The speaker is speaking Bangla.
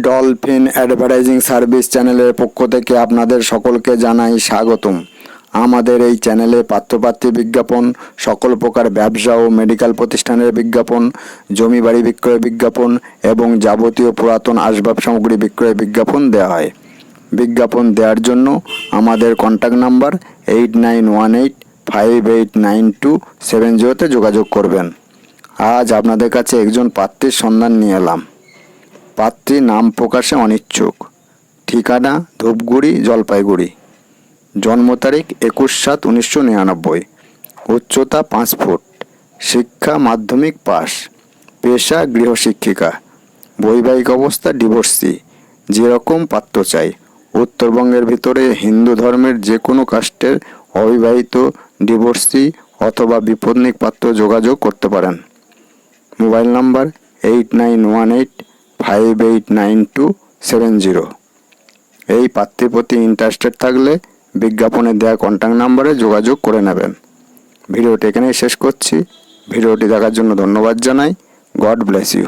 ডলফিন অ্যাডভার্টাইজিং সার্ভিস চ্যানেলের পক্ষ থেকে আপনাদের সকলকে জানাই স্বাগতম। আমাদের এই চ্যানেলে পাত্রপাত্রী বিজ্ঞাপন, সকল প্রকার ব্যবসা ও মেডিকেল প্রতিষ্ঠানের বিজ্ঞাপন, জমি বাড়ি বিক্রয় বিজ্ঞাপন এবং যাবতীয় পুরাতন আসবাব সামগ্রী বিক্রয় বিজ্ঞাপন দেওয়া হয়। বিজ্ঞাপন দেওয়ার জন্য আমাদের কন্ট্যাক্ট নাম্বার 8918589270 যোগাযোগ করবেন। আজ আপনাদের কাছে একজন পাত্রীর সন্ধান নিয়ে এলাম। পাত্রী নাম প্রকাশে অনিচ্ছুক। ঠিকানা ধূপগুড়ি, জলপাইগুড়ি। জন্ম তারিখ 21/7/1999। উচ্চতা 5 ফুট। শিক্ষা মাধ্যমিক পাস। পেশা গৃহশিক্ষিকা। বৈবাহিক অবস্থা ডিভোর্সি। যেরকম পাত্র চাই, উত্তরবঙ্গের ভিতরে হিন্দু ধর্মের যে কোনো কাস্টের অবিবাহিত, ডিভোর্সি অথবা বিপন্নিক পাত্র যোগাযোগ করতে পারেন। Mobile number 8918589270। এই পাত্রের প্রতি ইন্টারেস্টেড থাকলে বিজ্ঞাপনে দেওয়া কন্ট্যাক্ট নাম্বারে যোগাযোগ করে নেবেন। ভিডিওটি এখানেই শেষ করছি। ভিডিওটি দেখার জন্য ধন্যবাদ জানাই। God bless you.